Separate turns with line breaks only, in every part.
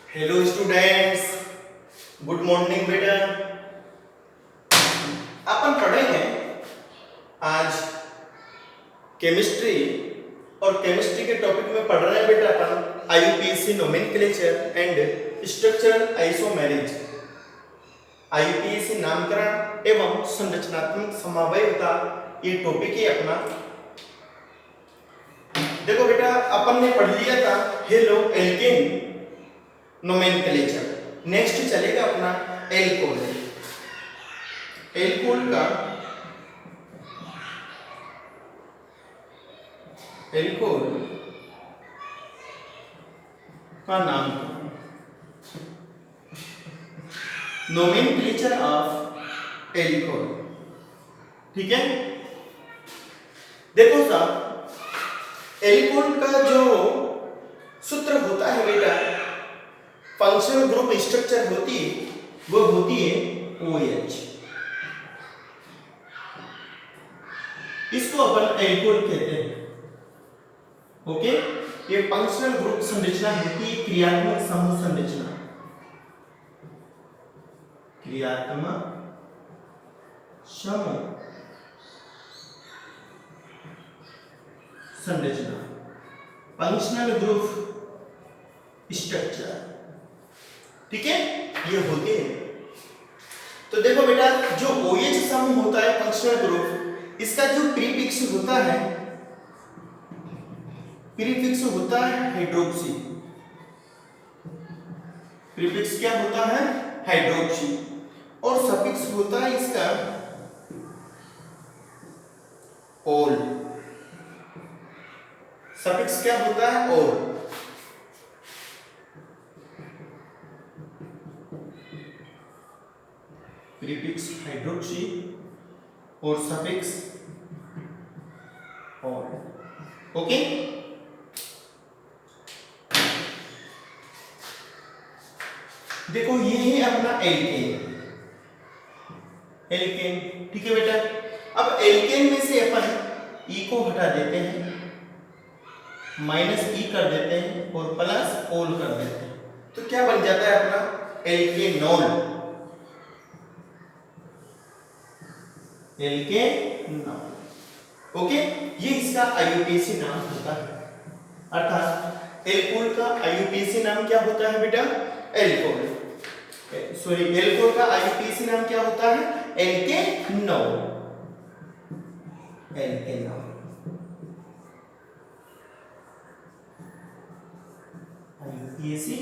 Hello students, good morning बेटा। अपन पढ़ेंगे आज केमिस्ट्री और केमिस्ट्री के टॉपिक में पढ़ रहे हैं बेटा अपन IUPAC nomenclature and structural isomerism. IUPAC नामकरण एवं संरचनात्मक समवायता ये टॉपिक है अपना। देखो बेटा अपन ने पढ़ लिया था हेलो एल्केन नोमेनक्लेचर। नेक्स्ट चलेगा अपना एल्कोहल। एल्कोहल का नाम नोमेनक्लेचर ऑफ एल्कोहल। ठीक है, देखो साहब एल्कोहल का जो सूत्र होता है बेटा, फंक्शनल ग्रुप स्ट्रक्चर होती है वो होती है OH। इसको अपन एल्कोहल कहते हैं। ओके, ये फंक्शनल ग्रुप संरचना होती है, क्रियात्मक समूह संरचना। क्रियात्मक समूह संरचना, फंक्शनल ग्रुप स्ट्रक्चर। ठीक है, ये होते हैं। तो देखो बेटा जो OH समूह होता है फंक्शनल ग्रुप, इसका जो प्रीफिक्स होता है हाइड्रोक्सी। प्रीफिक्स क्या होता है? हाइड्रोक्सी। और सफिक्स होता है इसका ओल। सफिक्स क्या होता है? ओल। प्रीफिक्स हाइड्रोक्सी और सफिक्स ओल। ओके, देखो ये है अपना एल्केन। ठीक है बेटा, अब एल्केन में से अपन ई को हटा देते हैं, -E कर देते हैं और प्लस ओल कर देते हैं, तो क्या बन जाता है अपना एल्केनॉल। ओके, ये इसका आईयूपीएसी नाम होता है। अर्थात एल्कोहल का आईयूपीएसी नाम क्या होता है बेटा? एल्कोहल। सॉरी, एल्कोहल का आईयूपीएसी नाम क्या होता है? एल्केनॉल। आईयूपीएसी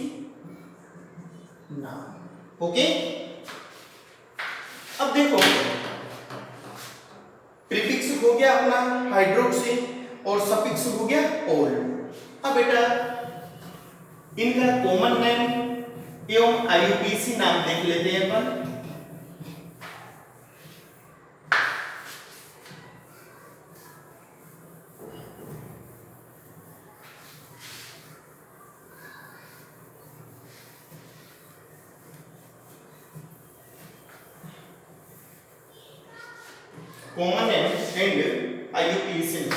नाम। ओके, अब देखो प्रीफिक्स हो गया अपना हाइड्रोक्सी और सफिक्स हो गया ओल। अब बेटा इनका कॉमन नेम एवं आईयूपीएसी नाम देख लेते हैं अपन। Common name and IUPAC name.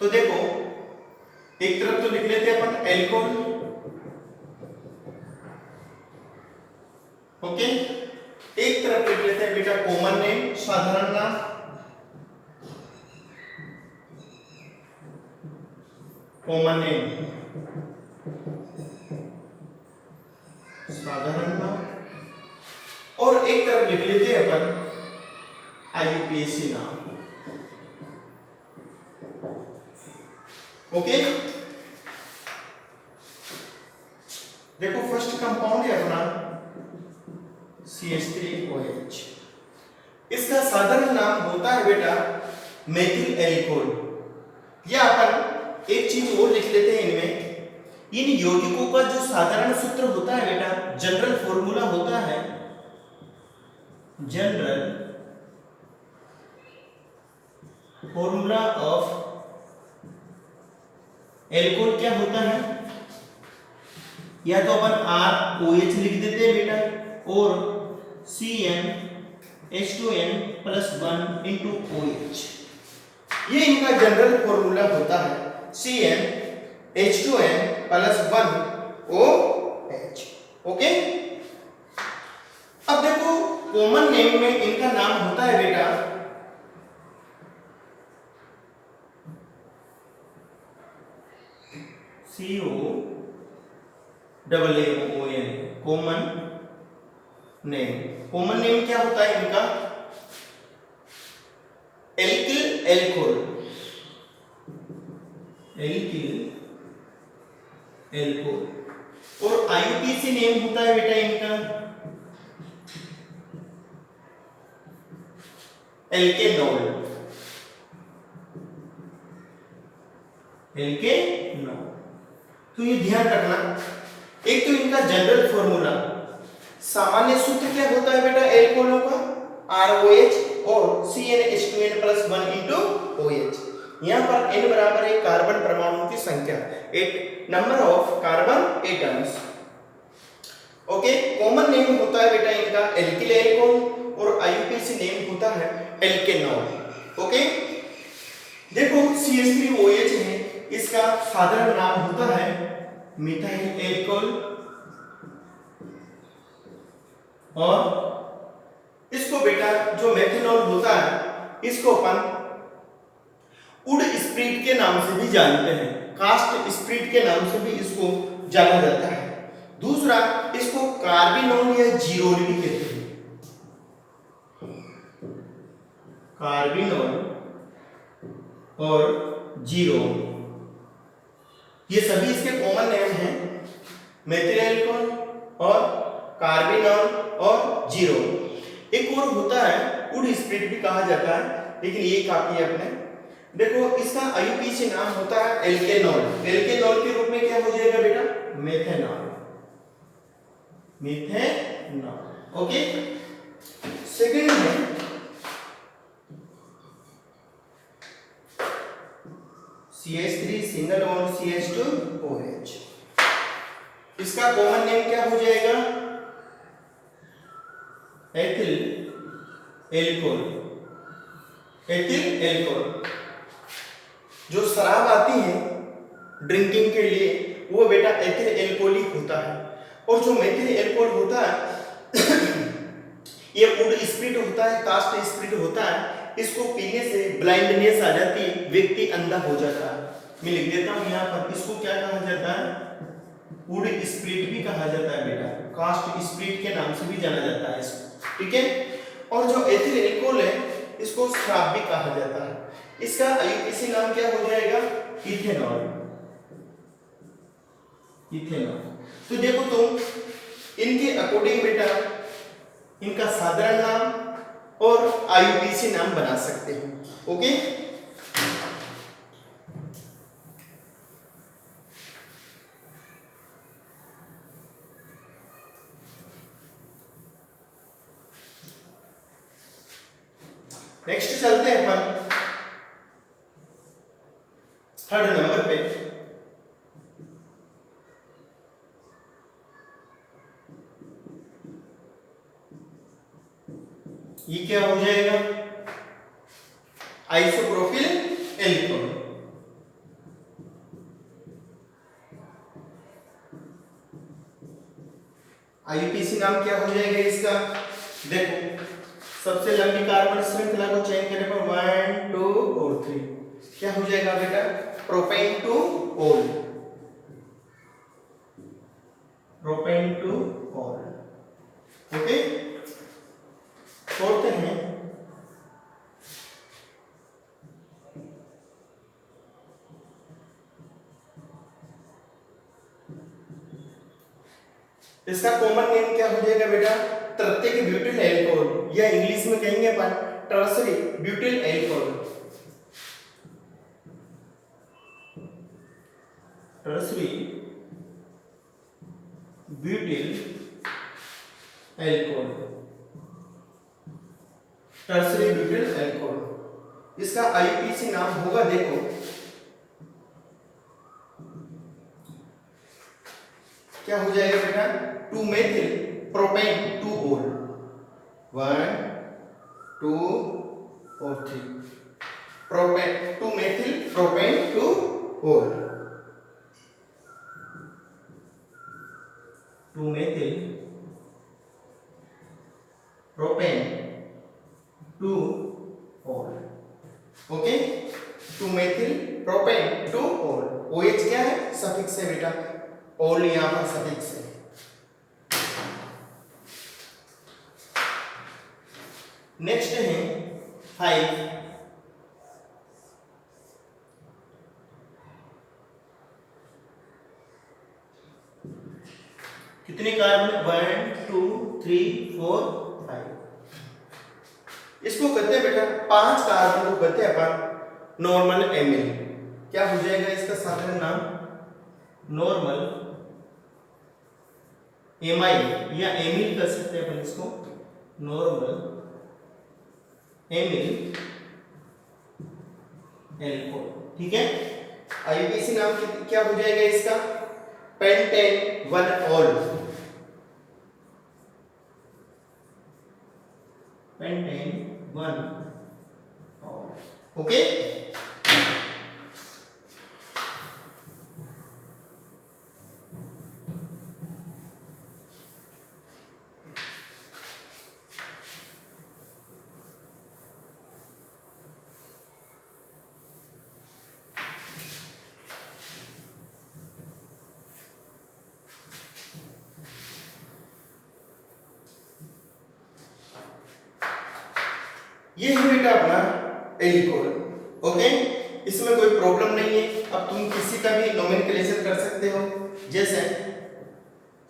तो देखो एक तरफ तो लिख लेते हैं अपन एल्कोहल। ओके, एक तरफ लिख लेते हैं बेटा कॉमन नेम, साधारण नाम। कॉमन नेम, साधारण नाम, और एक तरफ लिख लेते हैं अपन आईयूपीएसी नाम। ओके, देखो फर्स्ट कंपाउंड है अपना CH3OH। इसका साधारण नाम होता है बेटा मेथिल एल्कोहल। या अपन एक चीज और लिख लेते हैं इनमें, इन यौगिकों का जो साधारण सूत्र होता है बेटा, जनरल फॉर्मूला होता है, जनरल फॉर्मूला ऑफ एल्कोहल क्या होता है? या तो अपन ROH लिख देते हैं बेटा और CnH2n+1 OH। ये इनका जनरल फॉर्मूला होता है CnH2n+1 OH। एच। ओके, अब देखो कॉमन नेम में इनका नाम होता है बेटा COMMON, common name. Common name क्या होता है इनका? Alkyl alcohol, alkyl alcohol. और IUPAC नेम होता है बेटा इनका एल्केनॉल, एल्केनॉल। तो ये ध्यान रखना, एक तो इनका जनरल फॉर्मूला, सामान्य सूत्र क्या होता है बेटा एल्कोहलों का? ROH और CnH2n+1 यहाँ पर n बराबर है कार्बन परमाणुओं की संख्या, number of carbon atoms. Okay, common name होता है बेटा इनका एल्किल एल्कोहल और IUPAC नेम होता है एल्केनॉल। ओके, देखो CH3OH है, इसका साधारण नाम होता है मिथाइल एल्कोहल, और इसको बेटा जो मेथनॉल होता है इसको अपन वुड स्प्रिट के नाम से भी जानते हैं, कास्ट स्प्रिट के नाम से भी इसको जाना जाता है। दूसरा, इसको कार्बिनोल या जीरोल भी कहते हैं, कार्बिनोल और जीरोल, ये सभी इसके कॉमन नेम हैं, मेथिल एल्कोहल और कार्बिनोल और जीरोल। एक और होता है वुड स्प्रिट भी कहा जाता है, लेकिन ये काफी है अपने। देखो इसका IUPAC नाम होता है एल्केनॉल, एल्केनॉल के रूप में क्या हो जाएगा बेटा? Methanol, methanol. ओके, सेकंड है CH3 सिंगल बॉन्ड CH2OH, इसका कॉमन नेम क्या हो जाएगा? Ethyl alcohol, ethyl alcohol. जो शराब आती है ड्रिंकिंग के लिए वो बेटा एथिल एल्कोहलिक होता है, और जो मेथिल एल्कोहल होता है ये वुड स्प्रिट होता है, कास्ट स्प्रिट होता है, इसको पीने से ब्लाइंडनेस आ जाती है, व्यक्ति अंधा हो जाता है। मैं लिख देता हूं यहाँ पर, इसको क्या कहा जाता है? वुड स्प्रिट भी कहा जाता है बेटा, कास्ट स्प्रिट के नाम से भी जाना जाता है इसको, ठीक है। और जो एथिल एल्कोहल है इसको शराब भी कहा जाता है, इसका IUPAC नाम क्या हो जाएगा? Ethanol, ethanol. तो देखो तुम इनके अकॉर्डिंग बेटा इनका साधारण नाम और IUPAC नाम बना सकते हो। ओके, नेक्स्ट चलते हैं अपन थर्ड नंबर पे। ये क्या हो जाएगा? Isopropyl alcohol. IUPAC नाम क्या हो जाएगा इसका? देखो सबसे लंबी कार्बन श्रृंखला को चयन करने पर 1 2 और 3 क्या हो जाएगा बेटा? Propane two all, propane two all. Okay, fourth है इसका कॉमन नेम क्या हो जाएगा बेटा? तृतीयक ब्यूटिल एल्कोहल, या इंग्लिश में कहेंगे अपन tertiary butyl alcohol, tertiary butyl alcohol, tertiary butyl alcohol. इसका IUPAC नाम होगा, देखो क्या हो जाएगा बेटा? 2 मेथिल प्रोपेन टू ऑल, 1 2 और 3 propane 2 methyl propane two ol. To methyl propane two all. Okay, to methyl propane two all. OH क्या है? सफिक्स है बेटा, ऑल यहां पर सफिक्स है। नेक्स्ट है 5। कितने कार्बन? 1 2 3 4 5। इसको कहते हैं बेटा 5 कार्बन को कहते हैं अपन नॉर्मल एमिल। क्या हो जाएगा इसका साधारण नाम? नॉर्मल एमाइल या एमिल कर सकते हैं अपन इसको, नॉर्मल एमिल एल्कोहल। ठीक है, आईयूपीएसी नाम क्या हो जाएगा इसका? Pentane 1 all, pentane 1 all. Okay, ये है बेटा अपना एल्कोहल। ओके, इसमें कोई प्रॉब्लम नहीं है। अब तुम किसी का भी नोमेनक्लेचर कर सकते हो, जैसे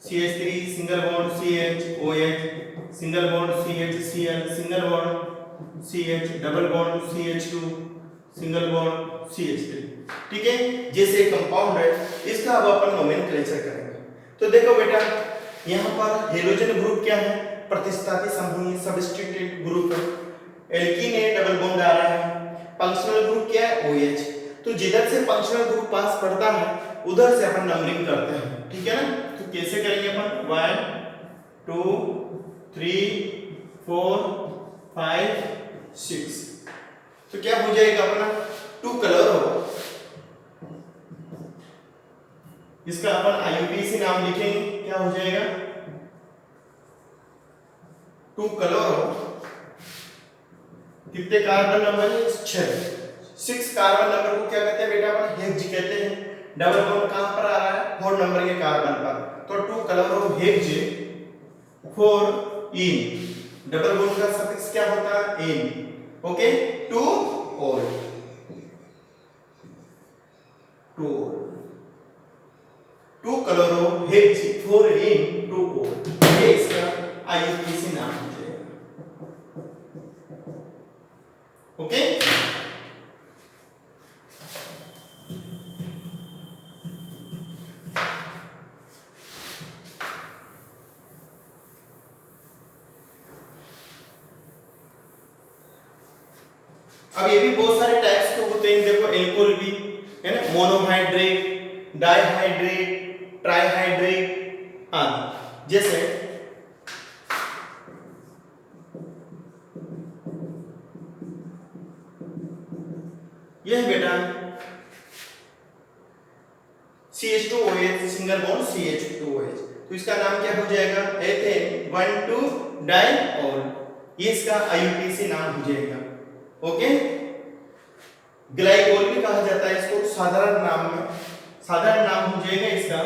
CH3 single bond CH OH, single bond CH Cl, single bond CH, double bond CH2, single bond CH3। ठीक है, जैसे कंपाउंड है इसका अब अपन नोमेनक्लेचर करेंगे। तो देखो बेटा, यहाँ पर हेलोजन ग्रुप क्या है? प्रतिस्थापी समूह, सब्स्टिट्यूटेड ग्रुप है। एल्कीन है, डबल बॉन्ड आ रहा है। फंक्शनल ग्रुप क्या है? OH। तो जिधर से फंक्शनल ग्रुप पास पड़ता है उधर से अपन नंबरिंग करते हैं। ठीक है ना? तो कैसे करेंगे अपन? 1 2 3 4 5 6। तो क्या हो जाएगा अपना? 2 कलर हो, इसका अपन आईयूपीएसी नाम लिखेंगे। क्या हो जाएगा? 2 कलर हो। कितने कार्बन नंबर है? 6 कार्बन नंबर को क्या कहते हैं बेटा? अपन हेक्स कहते हैं। डबल बॉन्ड कहां पर आ रहा है? 4 नंबर के कार्बन पर। तो 2 colour of hex 4 ene. Double bond का सफिक्स क्या होता है? Ene. Okay, two ol, two colour of hex 4 ene two ol. ये इसका आईयूपीएसी नाम है। ओके, अब ये भी बहुत सारे टाइप्स के होते हैं। देखो एल्कोहल भी है ना, मोनोहाइड्रेट, डाइहाइड्रेट, ट्राइहाइड्रेट आदि। जैसे यह बेटा CH2OH, सिंगल बॉन्ड CH2OH, तो इसका नाम क्या हो जाएगा? Ethane 1,2 diol. ये इसका आईयूपीएसी नाम हो जाएगा। ओके, ग्लाइकोल भी कहा जाता है इसको साधारण नाम में। साधारण नाम हो जाएगा इसका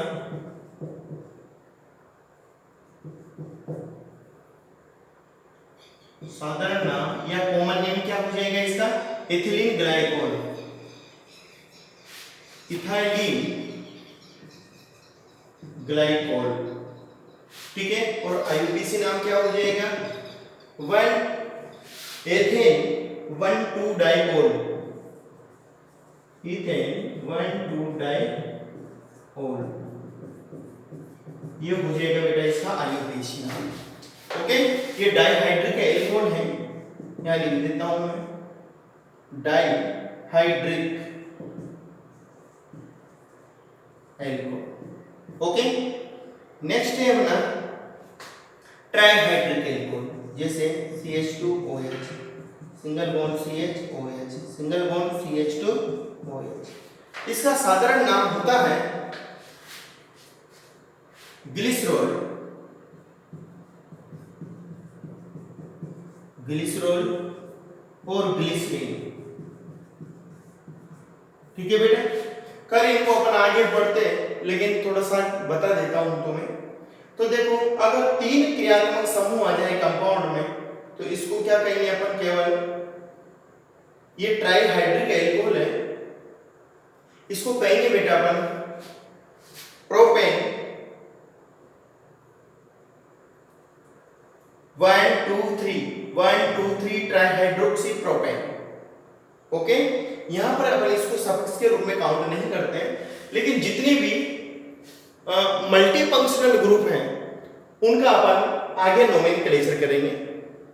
साधारण नाम या कॉमन नेम क्या हो जाएगा इसका? Ethylene glycol, ethylene glycol. ठीक है, और आईयूपीएसी नाम क्या हो जाएगा? 1 एथेन 1,2 डाइऑल, इथेन 1,2 डाइऑल। ये हो जाएगा बेटा इसका आईयूपीएसी नाम। ओके, ये डाइहाइड्रिक एल्कोहल है, यहां लिख देता हूं मैं, डाइहाइड्रिक एल्कोहल। ओके, नेक्स्ट है अपना ट्राइहाइड्रिक एल्कोहल, जैसे CH2OH, single bond CHOH, single bond CH2OH। इसका साधारण नाम होता है ग्लिसरॉल, ग्लिसरॉल और ग्लिसरीन। ठीक है बेटा, कर इनको अपन आगे बढ़ते, लेकिन थोड़ा सा बता देता हूं तुम्हें। तो देखो, अगर 3 क्रियात्मक समूह आ जाए कंपाउंड में, तो इसको क्या कहेंगे अपन? केवल ये ट्राइहाइड्रिक एल्कोहल है, इसको कहेंगे बेटा अपन प्रोपेन 1 2 3 ट्राइहाइड्रोक्सी प्रोपेन। ओके, यहां पर अपन इसको सफिक्स के रूप में काउंट नहीं करते हैं, लेकिन जितने भी मल्टी फंक्शनल ग्रुप हैं उनका अपन आगे नोमेनक्लेचर करेंगे।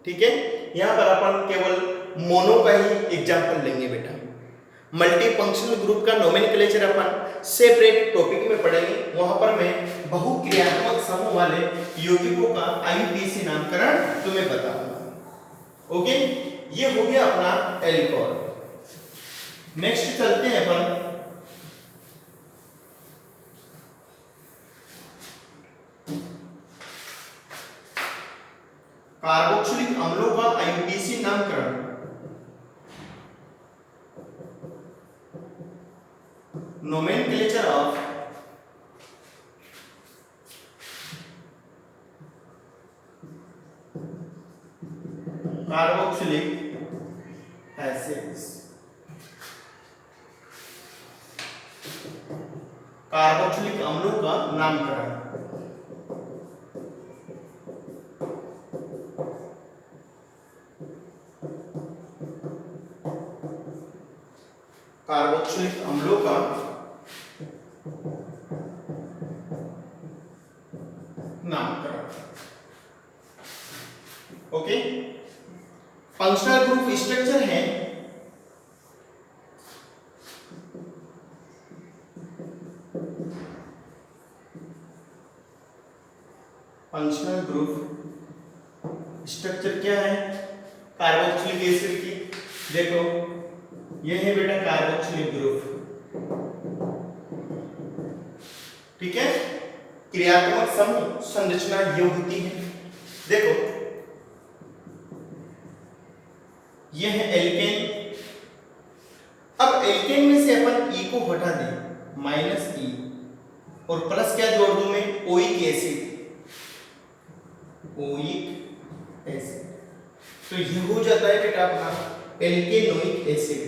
ठीक है, यहां पर अपन केवल मोनो का ही एग्जांपल लेंगे बेटा। मल्टी फंक्शनल ग्रुप का नोमेनक्लेचर अपन सेपरेट टॉपिक में पढ़ेंगे, वहां पर मैं बहुक्रियात्मक समूह वाले यौगिकों का आईयूपीएसी नामकरण तुम्हें बताऊंगा। ओके, ये हो गया अपना एल्कोहल। नेक्स्ट चलते हैं अपन कार्बोक्सिलिक अम्लों का आईयूपीएसी नामकरण। Nomenclature of carboxylic acids. Carboxylic अम्लों का नामकरण। कार्बोक्सिलिक अम्लों का नामकरण। ओके, फंक्शनल ग्रुप स्ट्रक्चर है फंक्शनल ग्रुप स्ट्रक्चर क्या है कार्बोक्सिलिक एसिड की? देखो, ये है बेटा कार्बोक्सिलिक ग्रुप। ठीक है, क्रियात्मक समूह संरचना ये होती है। देखो, ये है एल्केन। अब एल्केन में से अपन ई को हटा दें, माइनस ई, और प्लस क्या जोड़ दूं मैं? Oic acid, oic acid. तो ये हो जाता है बेटा अपना एल्केनोइक एसिड,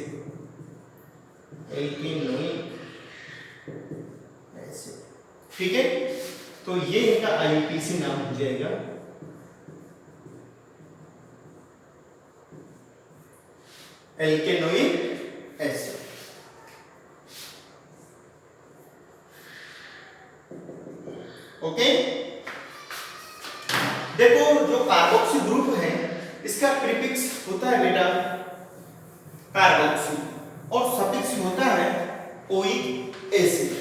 एल्केनोइक एसिड। ठीक है, तो ये इनका आईयूपीएसी नाम हो जाएगा एल्केनोइक एसिड। ओके, देखो जो कार्बोक्सी ग्रुप है इसका प्रीफिक्स होता है बेटा कार्बोक्सी और सफिक्स होता है ओइक एसिड।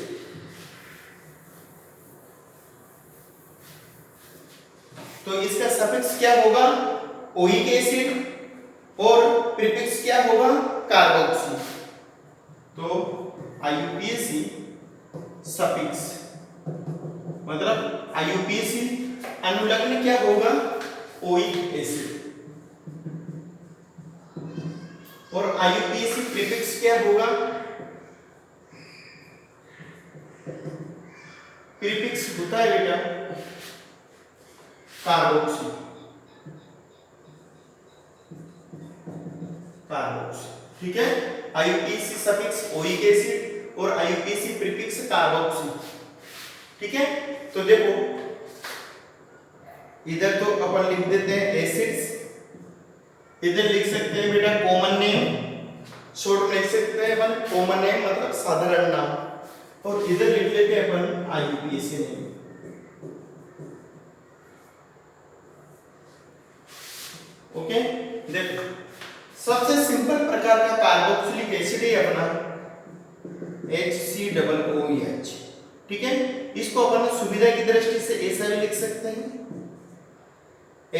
तो इसका सफिक्स क्या होगा? ओइक एसिड, और प्रीफिक्स क्या होगा? कार्बोक्सी। तो आईयूपीएसी सफिक्स मतलब आईयूपीएसी अनुलग्न क्या होगा? ओइक एसिड, और आईयूपीएसी प्रीफिक्स क्या होगा? प्रीफिक्स होता है बेटा कार्बोक्सी, कार्बोक्सी। ठीक है, आईयूपीएसी सफिक्स ओइक एसिड और आईयूपीएसी प्रीफिक्स कार्बोक्सी। ठीक है, तो देखो इधर तो अपन लिख देते हैं एसिड्स, इधर लिख सकते हैं बेटा कॉमन नेम, शॉर्ट में लिख सकते हैं अपन कॉमन नेम मतलब साधारण नाम, और इधर लिख लेते हैं अपन आईयूपीएसी नेम। ओके, देखो सबसे सिंपल प्रकार का कार्बोक्सिलिक एसिड है अपना HCOOH। ठीक है, इसको अपन सुविधा की दृष्टि से ऐसा भी लिख सकते हैं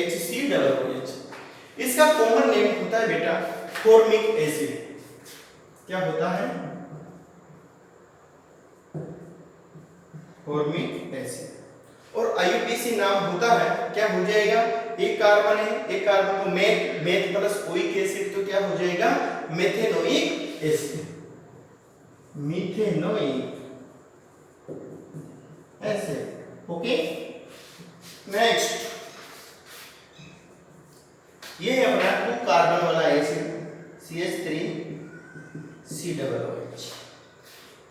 HCOOH। इसका कॉमन नेम होता है बेटा फॉर्मिक एसिड। क्या होता है? Formic acid. और आईयूपीएसी नाम होता है, क्या हो जाएगा, एक कार्बन है, एक कार्बन को मेथ प्लस ओइक एसिड, तो क्या हो जाएगा, methanoic acid, methanoic acid. Okay, next ये है अपना 2 कार्बन वाला एसिड CH3COOH।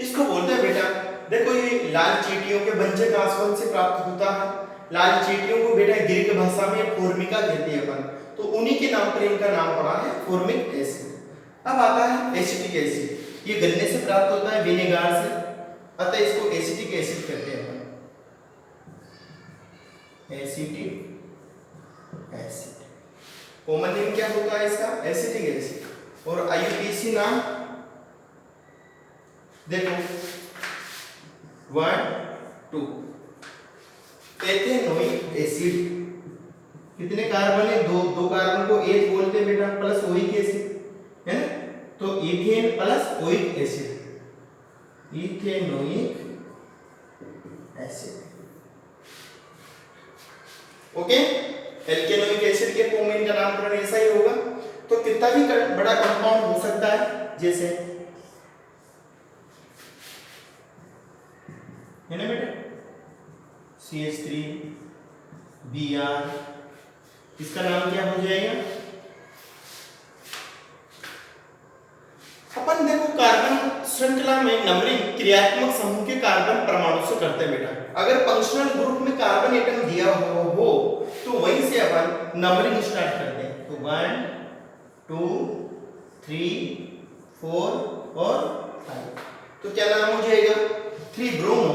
इसको बोलते हैं बेटा, देखो ये लाल चींटियों के बंचक आसवन से प्राप्त होता है। लाल चींटियों को बेटा ग्रीक भाषा में फॉर्मिका कहते हैं अपन, तो उन्हीं के नाम पर इनका नाम पड़ा है फॉर्मिक एसिड। अब आता है एसिटिक एसिड, ये गन्ने से प्राप्त होता है, विनेगार से, अतः इसको एसिटिक एसिड कहते हैं अपन, एसिटिक एसिड। कॉमन नेम क्या होता है इसका, एसिटिक एसिड। और आईयूपीएसी नाम देखो 1 2 एथेनोइक एसिड, कितने कार्बन है, दो कार्बन को एथ बोलते हैं बेटा, प्लस ओइक एसिड है ना, तो ethane plus oic acid, ethanoic acid. Okay, alkanoic acid के फॉर्म में इनका नामकरण ऐसा ही होगा। तो कितना भी बड़ा कंपाउंड हो सकता है, जैसे है ना बेटा CH3 Br, इसका नाम क्या हो जाएगा, अपन देखो कार्बन श्रृंखला में नंबरिंग क्रियात्मक समूह के कार्बन परमाणु से करते हैं बेटा। अगर फंक्शनल ग्रुप में कार्बन एटम दिया हो तो वहीं से अपन नंबरिंग स्टार्ट करते हैं, तो 1 2 3 4 और 5, तो क्या नाम हो जाएगा, 3 bromo,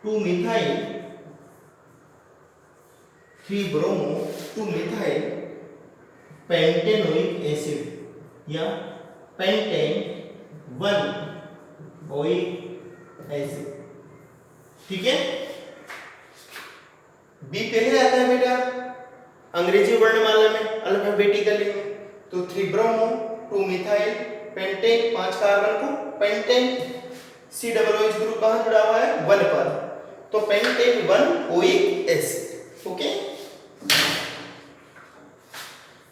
2 methyl, 3 bromo 2 methyl pentanoic acid या पेंटेन 1 ओइक एसिड। ठीक है, बी पहले आता है बेटा अंग्रेजी वर्णमाला में अल्फाबेटिकली में, तो 3 ब्रोमो 2 मिथाइल पेंटेन, 5 कार्बन को पेंटेन, COOH ग्रुप कहां जुड़ा हुआ है, 1 पर, तो पेंटेन 1 ओइक एसिड। ओके,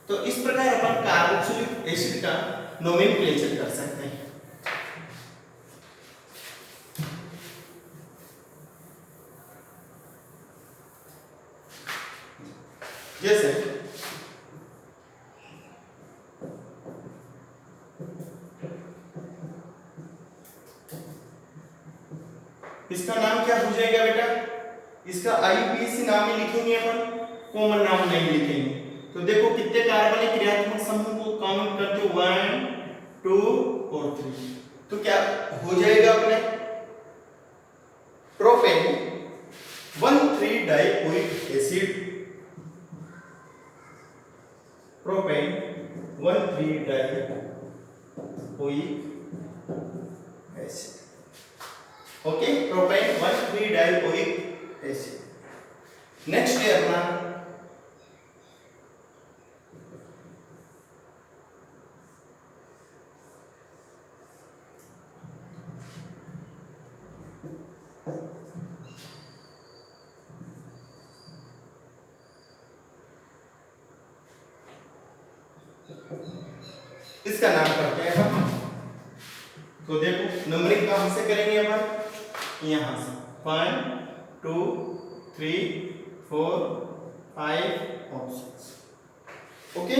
तो इस प्रकार अपन कार्बोक्सिलिक एसिड का नोमेनक्लेचर कर सकते हैं। जैसे इसका नाम क्या हो जाएगा बेटा, इसका आईयूपीएसी नाम ही लिखेंगे अपन, कॉमन नाम नहीं लिखेंगे। तो देखो कितने कार्बन है, क्रियात्मक समूह को काउंट करते हो 1 2 और 3, तो क्या हो जाएगा अपने propane 1,3 dioic acid, propane 1,3 dioic acid. Okay, propane 1,3 dioic acid. Next है अपना इसका नाम करते हैं अपन, तो देखो नंबरिंग कहां से करेंगे अपन, यहां से 1 2 3 4 5 और 6। ओके,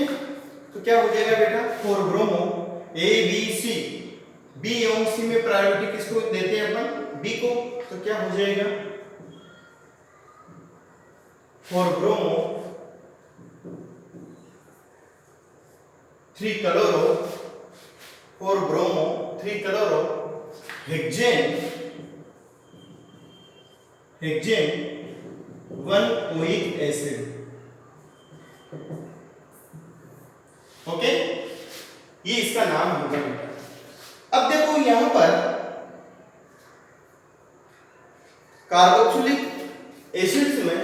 तो क्या हो जाएगा बेटा, 4 bromo A B C, B एवं सी में प्रायोरिटी किसको देते हैं अपन, बी को, तो क्या हो जाएगा 4 bromo 3 chloro, 4 bromo 3 chloro hexane 1 oic acid. Okay, ये इसका नाम होगा बेटा। अब देखो यहां पर कार्बोक्सिलिक एसिड्स में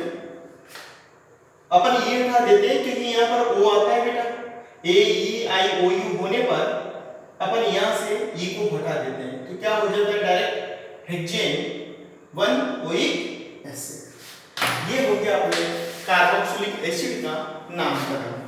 अपन ये उठा देते हैं क्योंकि यहां पर O आता है बेटा, A E I O U होने पर अपन यहां से ई को हटा देते हैं तो क्या हो जाता है डायरेक्ट हेक्सेन 1 एसिड। ये हो गया अपने कार्बोक्सिलिक एसिड का नामकरण।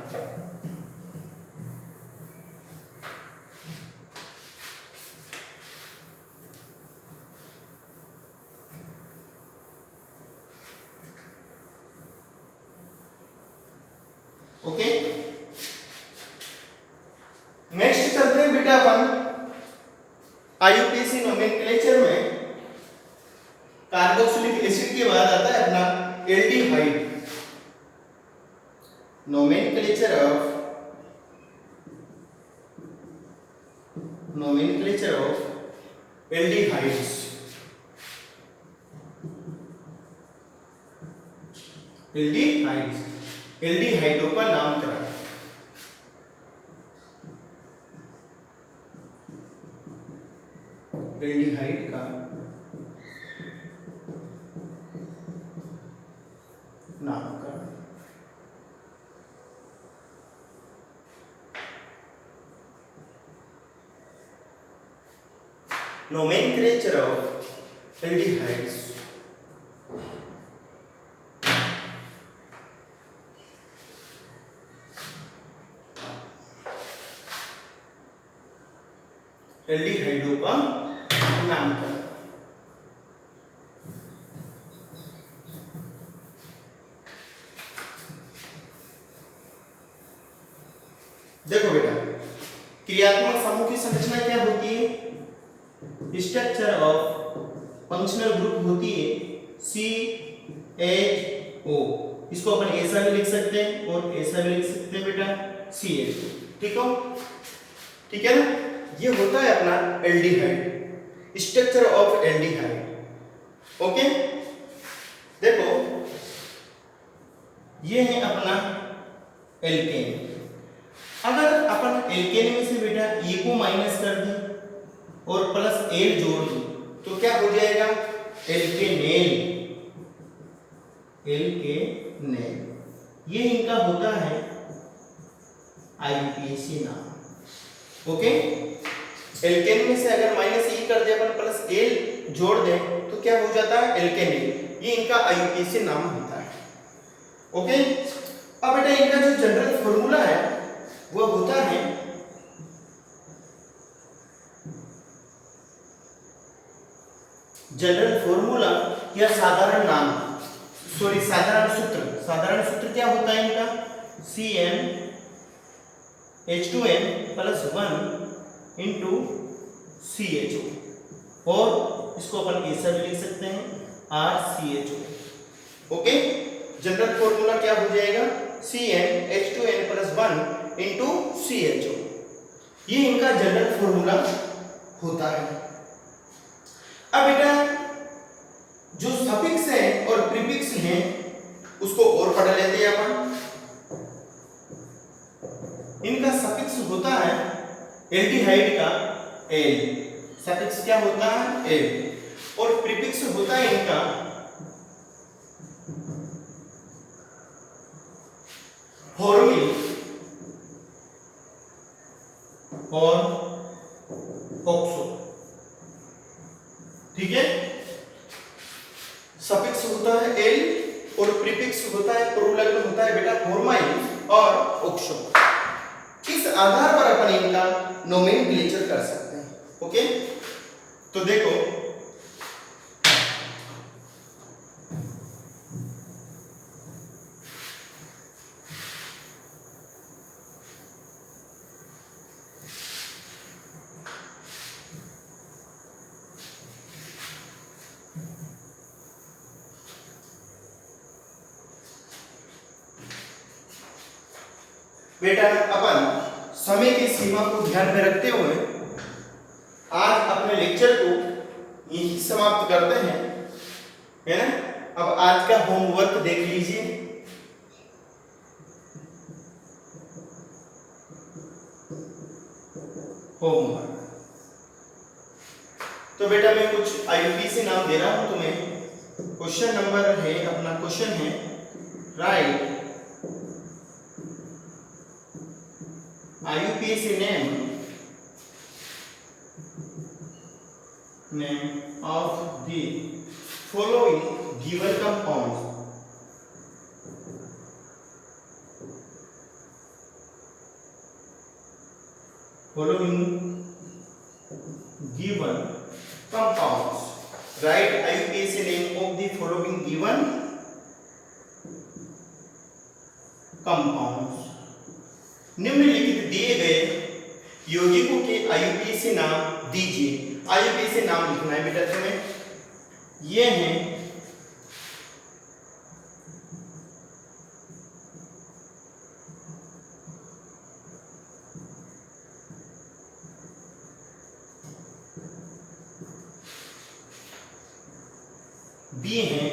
ओके, नेक्स्ट चलते हैं बेटा अपन आईयूपीएसी नोमेनक्लेचर में कार्बोक्सिलिक एसिड के बाद आता है अपना एल्डिहाइड। Nomenclature of aldehydes. एल्डिहाइडों का नामकरण। एल्डिहाइड का नामकरण। Nomenclature of aldehydes. एल्डिहाइडों का नामकरण। देखो बेटा, क्रियात्मक समूह की संरचना क्या होती है? स्ट्रक्चर ऑफ फंक्शनल ग्रुप होती है CHO। इसको अपन ऐसा भी लिख सकते हैं और ऐसा भी लिख सकते हैं बेटा CHO। ठीक है ना? ये होता है अपना aldehyde, structure of aldehyde. Okay, देखो ये है अपना एल्केन। अगर अपन एल्केन में से बेटा E को माइनस कर दें और प्लस एल जोड़ दें तो क्या हो जाएगा? एल्केनेल। ये इनका होता है आईयूपीएसी नाम। ओके, एल्केन में से अगर माइनस ई कर दे अपन प्लस एल जोड़ दें तो क्या हो जाता है? एल्केनेल। ये इनका आईयूपीएसी नाम होता है। ओके, अब बेटा इनका जो जनरल फॉर्मूला है वो होता है जनरल फॉर्मूला या साधारण नाम, सॉरी साधारण सूत्र क्या होता है इनका? CnH2n + 1 × CHO, और इसको अपन ऐसा भी लिख सकते हैं RCHO। ओके, जनरल फॉर्मूला क्या हो जाएगा? CnH2n + 1 × CHO। ये इनका जनरल फॉर्मूला होता है। अब बेटा जो सफिक्स है और प्रीफिक्स हैं उसको और पढ़ लेते हैं अपन। इनका सफिक्स होता है एल्डिहाइड का एल, सफिक्स क्या होता है? एल, और प्रीफिक्स होता है इनका फॉर्मिल और ऑक्सो। ठीक है, सफिक्स होता है एल और प्रीफिक्स होता है, प्रोलग्न होता है बेटा फॉर्माइल और ऑक्सो। इस आधार पर अपन इनका नोमेनक्लेचर कर सकते हैं। ओके, तो देखो बेटा अपन समय की सीमा को ध्यान में रखते हुए आज अपने लेक्चर को यही समाप्त करते हैं, है ना? अब आज का होमवर्क देख लीजिए। होमवर्क तो बेटा मैं कुछ आईयूपीएसी नाम दे रहा हूं तुम्हें। क्वेश्चन नंबर है अपना, क्वेश्चन है right IUPAC name name of the following given compounds. Following given compounds. Write IUPAC name of the following given compounds. निम्नलिखित दिए गए यौगिकों के IUPAC नाम दीजिए. IUPAC नाम लिखना है बेटा तुम्हें. ये हैं बी हैं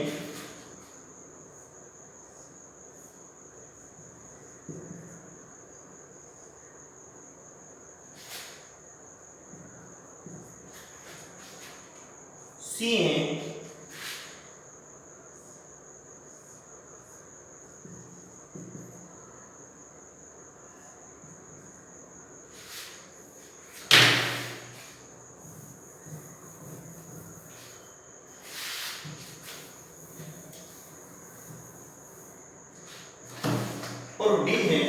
सी हैं और डी है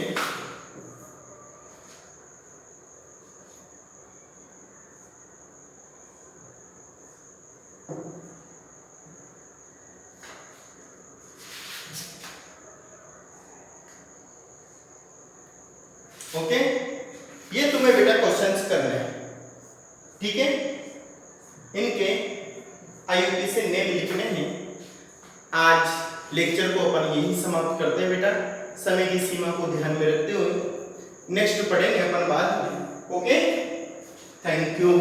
ओके. ये तुम्हें बेटा क्वेश्चंस करने हैं. ठीक है. इनके IUPAC नेम लिखने हैं. आज लेक्चर को अपन यही समाप्त करते हैं बेटा. समय की सीमा को ध्यान में रखते हुए नेक्स्ट पढ़ेंगे अपन बाद में. ओके. Thank you.